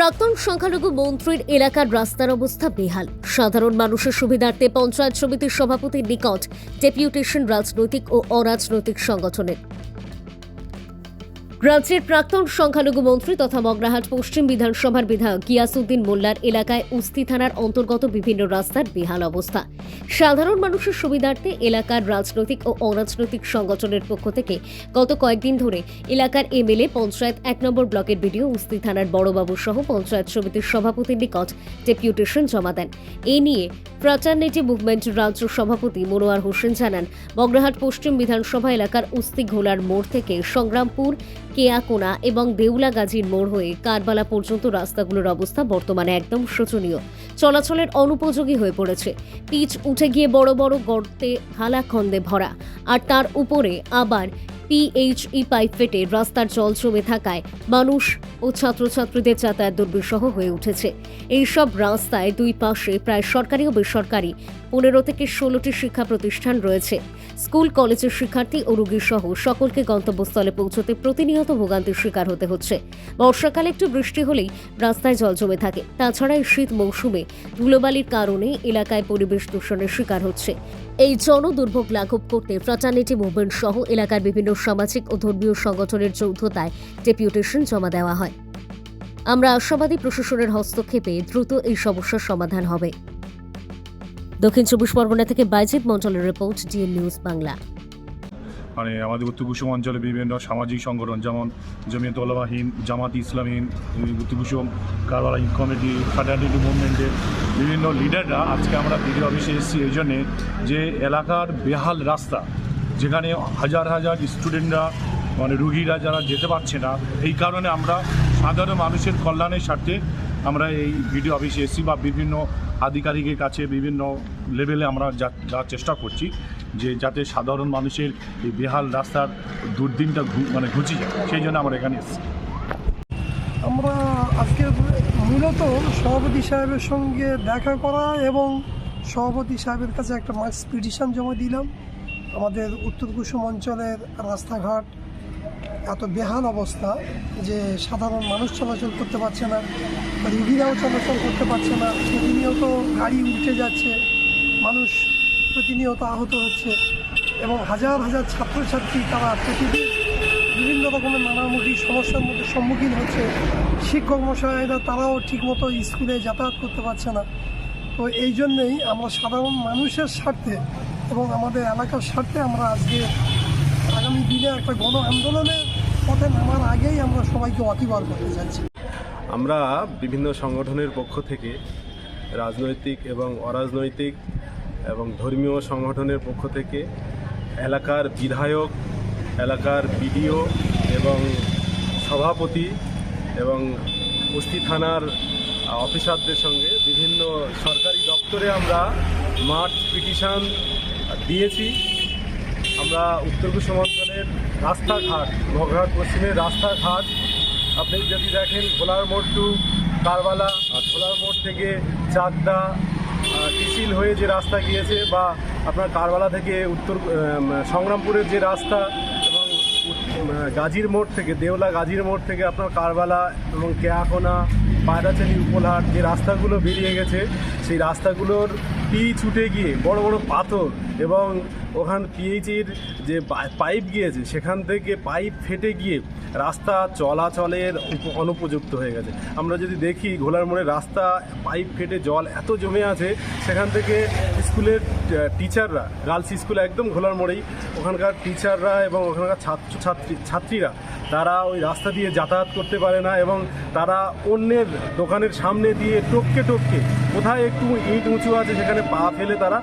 প্রাক্তন সংখ্যালঘু মন্ত্রীর এলাকার রাস্তার অবস্থা বেহাল। সাধারণ মানুষের সুবিধার্থে পঞ্চায়েত সমিতির সভাপতির নিকট ডেপুটেশন রাজনৈতিক ও অরাজনৈতিক সংগঠনের। রাজ্যের প্রাক্তন সংখ্যালঘু মন্ত্রী তথা মগরাহাট পশ্চিম বিধানসভার বিধায়ক গিয়াসউদ্দিন মোল্লার এলাকায় উস্তি থানার অন্তর্গত বিভিন্ন রাস্তার বেহাল অবস্থা। সাধারণ মানুষের সুবিধার্থে এলাকার রাজনৈতিক ও অরাজনৈতিক সংগঠনের পক্ষ থেকে গত কয়েকদিন ধরে এলাকার এমএলএ, পঞ্চায়েত ১ নম্বর ব্লকের বিডিও, উস্তি থানার বড়বাবু সহ পঞ্চায়েত সমিতির সভাপতির নিকট ডেপুটেশন জমা দেন। এ নিয়ে ফ্রাটার্নিটি মুভমেন্ট রাজ্য সভাপতি মনোয়ার হোসেন জানান, মগরাহাট পশ্চিম বিধানসভা এলাকার উস্তি ঘোলার মোড় থেকে সংগ্রামপুর, কেয়াকোনা এবং দেউলা গাজীর মোড় হয়ে কারবালা পর্যন্ত রাস্তাগুলোর অবস্থা বর্তমানে একদম শোচনীয়। চলাচলের অনুপযোগী হয়ে পড়েছে। পিচ উঠে গিয়ে বড় বড় গর্তে খালাখন্দে ভরা, আর তার উপরে আবার পিএইচই পাইপ ফেটে রাস্তার জল জমে থাকায় মানুষ ও ছাত্রছাত্রীদের যাতায়াত দুর্বিষহ হয়ে উঠেছে। এইসব রাস্তায় দুই পাশে প্রায় সরকারি ও বেসরকারি 15 থেকে 16টি শিক্ষা প্রতিষ্ঠান রয়েছে। স্কুল কলেজের শিক্ষার্থী ও রোগী সহ সকলকে গন্তব্যস্থলে পৌঁছতে প্রতিনিয়ত ভোগান্তির শিকার হতে হচ্ছে। বর্ষাকালে একটু বৃষ্টি হলেই রাস্তায় জল জমে থাকে। তাছাড়া এই শীত মৌসুমে ধুলোবালির কারণে এলাকায় পরিবেশ দূষণের শিকার হচ্ছে। এই জনদুর্ভোগ লাঘব করতে ফ্রাটার্নিটি মুভমেন্ট সহ এলাকার বিভিন্ন সামাজিক ও ধর্মীয় সংগঠনের যৌথতায় ডেপুটেশন জমা দেওয়া হয়। আমরা আশাবাদী প্রশাসনের হস্তক্ষেপে দ্রুত এই সমস্যার সমাধান হবে। দক্ষিণ 24 পরগনা থেকে বাইজিৎ মন্ডলের রিপোর্ট, ডিএন নিউজ বাংলা। মানে আমাদের উত্তর কুসুম অঞ্চলে বিভিন্ন সামাজিক সংগঠন যেমন জমিয়ত উলামা হিন্দ, জামাত ইসলামী হিন্দ, উত্তর কুসুম কারবালা হিন্দ কমিটি, ফ্রাটার্নিটি মুভমেন্টের বিভিন্ন লিডাররা আজকে আমরা বিডিও অফিসে এসেছি এই জন্যে যে এলাকার বেহাল রাস্তা, যেখানে হাজার হাজার স্টুডেন্টরা মানে রুগীরা যারা যেতে পারছে না, এই কারণে আমরা সাধারণ মানুষের কল্যাণের স্বার্থে আমরা এই বিডিও অফিসে এসেছি বা বিভিন্ন আধিকারিকের কাছে বিভিন্ন লেভেলে আমরা যাওয়ার চেষ্টা করছি যে যাতে সাধারণ মানুষের এই বেহাল রাস্তার দুর্দিনটা ঘুচে যায়, সেই জন্য আমরা এখানে এসেছি। আমরা আজকে মূলত সভাপতি সাহেবের সঙ্গে দেখা করা এবং সভাপতি সাহেবের কাছে একটা মাস পিটিশন জমা দিলাম। আমাদের উত্তর কুসুম অঞ্চলের রাস্তাঘাট এত বেহাল অবস্থা যে সাধারণ মানুষ চলাচল করতে পারছে না, রুগীরাও চলাচল করতে পারছে না। প্রতিনিয়ত গাড়ি উল্টে যাচ্ছে, মানুষ প্রতিনিয়ত আহত হচ্ছে এবং হাজার হাজার ছাত্রছাত্রী তারা প্রতিদিন বিভিন্ন রকমের নানামুখী সমস্যার মধ্যে সম্মুখীন হচ্ছে। শিক্ষক মশাইরা তারাও ঠিকমতো স্কুলে যাতায়াত করতে পারছে না। তো এই জন্যেই আমরা সাধারণ মানুষের স্বার্থে এবং আমাদের এলাকার স্বার্থে আমরা আজকে আগামী দিনে একটা গণ আন্দোলনের পথে নামার আগেই আমরা সবাইকে অতিবার করতে চাচ্ছি। আমরা বিভিন্ন সংগঠনের পক্ষ থেকে রাজনৈতিক এবং অরাজনৈতিক এবং ধর্মীয় সংগঠনের পক্ষ থেকে এলাকার বিধায়ক, এলাকার বিডিও এবং সভাপতি এবং উস্তি থানার অফিসারদের সঙ্গে বিভিন্ন সরকারি দপ্তরে আমরা মার্চ পিটিশন দিয়েছি। আমরা উত্তর কুসুম অঞ্চলের রাস্তাঘাট, মগরাহাট পশ্চিমের রাস্তাঘাট আপনি যদি দেখেন, ভোলার মোড় টু কারবালা, ভোলার মোড় থেকে চাকদা, টিসিল হয়ে যে রাস্তা গিয়েছে, বা আপনার কারবালা থেকে উত্তর সংগ্রামপুরের যে রাস্তা, এবং গাজীর মোড় থেকে দেউলা গাজীর মোড় থেকে আপনার কারবালা এবং কেয়াকোনা, পায়রাচালি, উপলহাট যে রাস্তাগুলো বেরিয়ে গেছে, সেই রাস্তাগুলোর পিচ উঠে গিয়ে বড় বড় পাথর এবং ওখান পিএইচির যে পাইপ গিয়েছে সেখান থেকে পাইপ ফেটে গিয়ে রাস্তা চলাচলের অনুপযুক্ত হয়ে গেছে। আমরা যদি দেখি ঘোলার মোড়ে রাস্তা পাইপ ফেটে জল এত জমে আছে, সেখান থেকে স্কুলের টিচাররা, গার্লস স্কুল একদম ঘোলার মোড়েই, ওখানকার টিচাররা এবং ওখানকার ছাত্রীরা তারা ওই রাস্তা দিয়ে যাতায়াত করতে পারে না এবং তারা অন্যের দোকানের সামনে দিয়ে টপকে কোথায় একটু ইট উঁচু আছে সেখানে পা ফেলে তারা